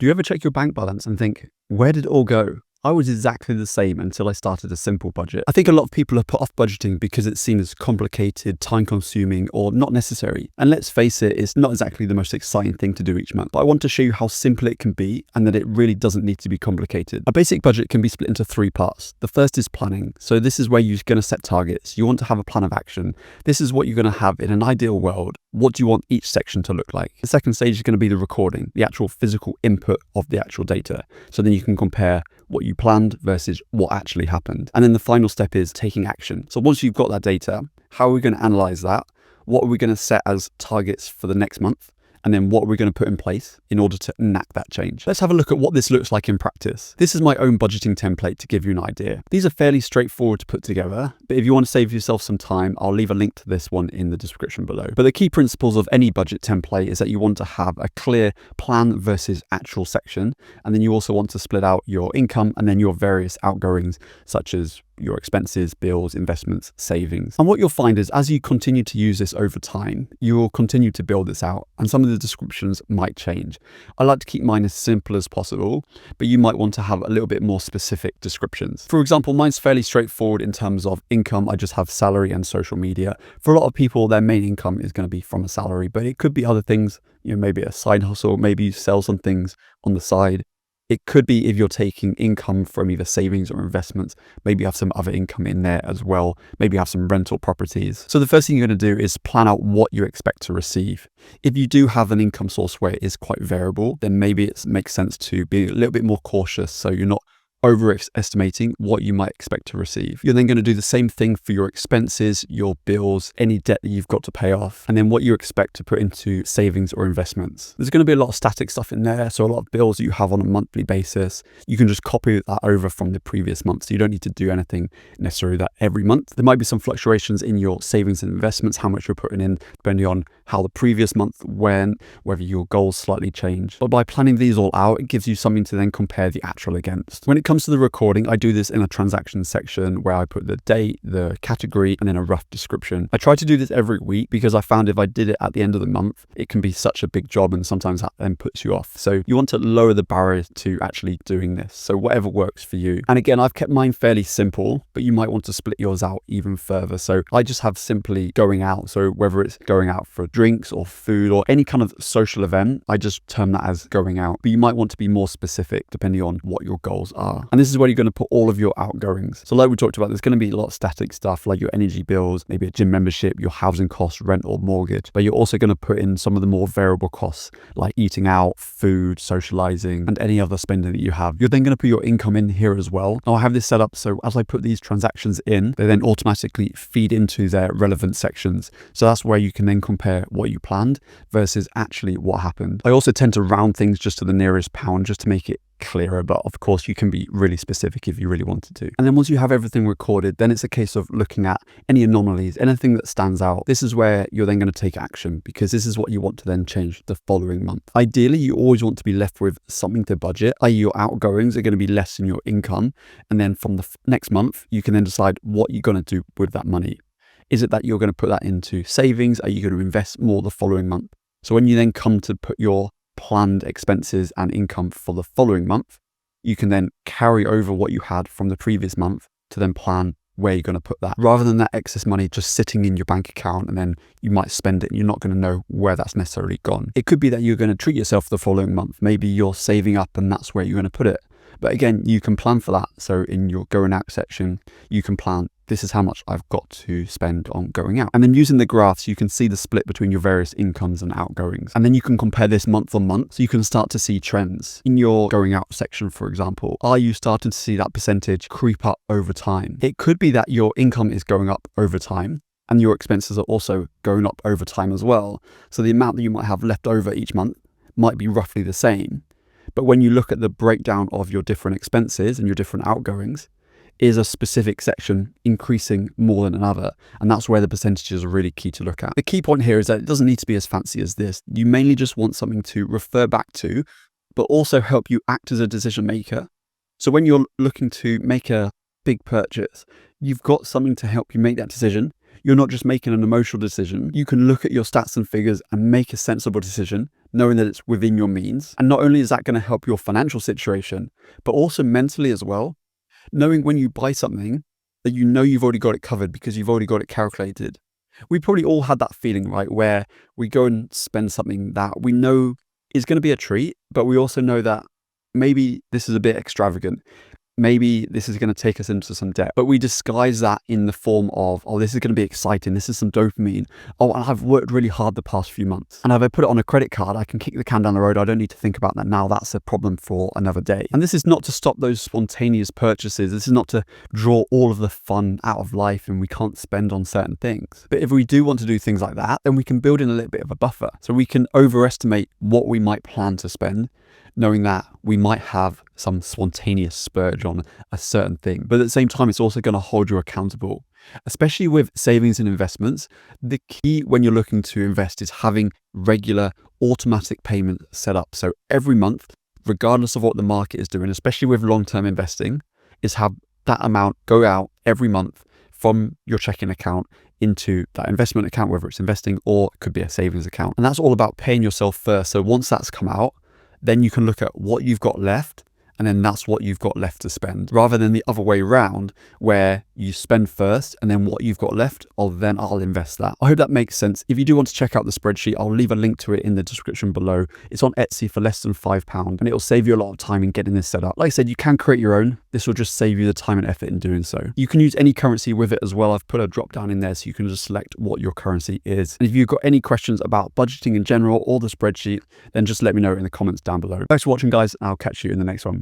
Do you ever check your bank balance and think, where did it all go? I was exactly the same until I started a simple budget. I think a lot of people are put off budgeting because it's seen as complicated, time-consuming, or not necessary. And let's face it, it's not exactly the most exciting thing to do each month. But I want to show you how simple it can be and that it really doesn't need to be complicated. A basic budget can be split into 3 parts. The first is planning. So this is where you're going to set targets. You want to have a plan of action. This is what you're going to have in an ideal world. What do you want each section to look like? The second stage is going to be the recording, the actual physical input of the actual data. So then you can compare what you planned versus what actually happened. And then the final step is taking action. So once you've got that data, how are we going to analyze that? What are we going to set as targets for the next month? And then what are we going to put in place in order to enact that change? Let's have a look at what this looks like in practice. This is my own budgeting template to give you an idea. These are fairly straightforward to put together, but if you want to save yourself some time, I'll leave a link to this one in the description below. But the key principles of any budget template is that you want to have a clear plan versus actual section, and then you also want to split out your income and then your various outgoings, such as your expenses, bills, investments, savings. And what you'll find is as you continue to use this over time, you will continue to build this out and some of the descriptions might change. I like to keep mine as simple as possible, but you might want to have a little bit more specific descriptions. For example, mine's fairly straightforward in terms of income. I just have salary and social media. For a lot of people, their main income is going to be from a salary, but it could be other things, maybe a side hustle, maybe you sell some things on the side. It could be if you're taking income from either savings or investments, maybe you have some other income in there as well. Maybe you have some rental properties. So the first thing you're going to do is plan out what you expect to receive. If you do have an income source where it is quite variable, then maybe it makes sense to be a little bit more cautious so you're not overestimating what you might expect to receive. You're then going to do the same thing for your expenses, your bills, any debt that you've got to pay off, and then what you expect to put into savings or investments. There's going to be a lot of static stuff in there, so a lot of bills that you have on a monthly basis, you can just copy that over from the previous month, so you don't need to do anything necessarily that every month. There might be some fluctuations in your savings and investments, how much you're putting in, depending on how the previous month went, whether your goals slightly change. But by planning these all out, it gives you something to then compare the actual against. When it comes to the recording, I do this in a transactions section where I put the date, the category, and then a rough description. I try to do this every week because I found if I did it at the end of the month, it can be such a big job and sometimes that then puts you off. So you want to lower the barrier to actually doing this. So whatever works for you. And again, I've kept mine fairly simple, but you might want to split yours out even further. So I just have simply going out. So whether it's going out for drinks or food or any kind of social event, I just term that as going out. But you might want to be more specific depending on what your goals are. And this is where you're going to put all of your outgoings. So like we talked about, there's going to be a lot of static stuff like your energy bills, maybe a gym membership, your housing costs, rent or mortgage. But you're also going to put in some of the more variable costs like eating out, food, socializing, and any other spending that you have. You're then going to put your income in here as well. Now I have this set up so as I put these transactions in, they then automatically feed into their relevant sections. So that's where you can then compare what you planned versus actually what happened. I also tend to round things just to the nearest pound just to make it clearer, but of course you can be really specific if you really wanted to. And then once you have everything recorded, then it's a case of looking at any anomalies, anything that stands out. This is where you're then going to take action because this is what you want to then change the following month. Ideally, you always want to be left with something to budget, i.e. your outgoings are going to be less than your income. And then from the next month, you can then decide what you're going to do with that money. Is it that you're going to put that into savings? Are you going to invest more the following month? So when you then come to put your planned expenses and income for the following month, you can then carry over what you had from the previous month to then plan where you're going to put that, rather than that excess money just sitting in your bank account and then you might spend it and you're not going to know where that's necessarily gone. It could be that you're going to treat yourself the following month. Maybe you're saving up and that's where you're going to put it. But again, you can plan for that. So in your going out section, you can plan, this is how much I've got to spend on going out. And then using the graphs, you can see the split between your various incomes and outgoings. And then you can compare this month on month. So you can start to see trends. In your going out section, for example, are you starting to see that percentage creep up over time? It could be that your income is going up over time and your expenses are also going up over time as well. So the amount that you might have left over each month might be roughly the same. But when you look at the breakdown of your different expenses and your different outgoings, is a specific section increasing more than another? And that's where the percentages are really key to look at. The key point here is that it doesn't need to be as fancy as this. You mainly just want something to refer back to, but also help you act as a decision maker. So when you're looking to make a big purchase, you've got something to help you make that decision. You're not just making an emotional decision. You can look at your stats and figures and make a sensible decision knowing that it's within your means. And not only is that going to help your financial situation, but also mentally as well, knowing when you buy something that you know you've already got it covered because you've already got it calculated. We probably all had that feeling, right, where we go and spend something that we know is going to be a treat, but we also know that maybe this is a bit extravagant. Maybe this is going to take us into some debt, but we disguise that in the form of, oh, this is going to be exciting. This is some dopamine. Oh, and I've worked really hard the past few months. And if I put it on a credit card, I can kick the can down the road. I don't need to think about that now. That's a problem for another day. And this is not to stop those spontaneous purchases. This is not to draw all of the fun out of life and we can't spend on certain things. But if we do want to do things like that, then we can build in a little bit of a buffer. So we can overestimate what we might plan to spend, knowing that we might have some spontaneous splurge on a certain thing. But at the same time, it's also going to hold you accountable. Especially with savings and investments, the key when you're looking to invest is having regular automatic payments set up. So every month, regardless of what the market is doing, especially with long-term investing, is have that amount go out every month from your checking account into that investment account, whether it's investing or it could be a savings account. And that's all about paying yourself first. So once that's come out, then you can look at what you've got left, and then that's what you've got left to spend, rather than the other way around where you spend first and then what you've got left, then I'll invest that. I hope that makes sense. If you do want to check out the spreadsheet, I'll leave a link to it in the description below. It's on Etsy for less than £5 and it'll save you a lot of time in getting this set up. Like I said, you can create your own. This will just save you the time and effort in doing so. You can use any currency with it as well. I've put a drop down in there so you can just select what your currency is. And if you've got any questions about budgeting in general or the spreadsheet, then just let me know in the comments down below. Thanks for watching, guys. I'll catch you in the next one.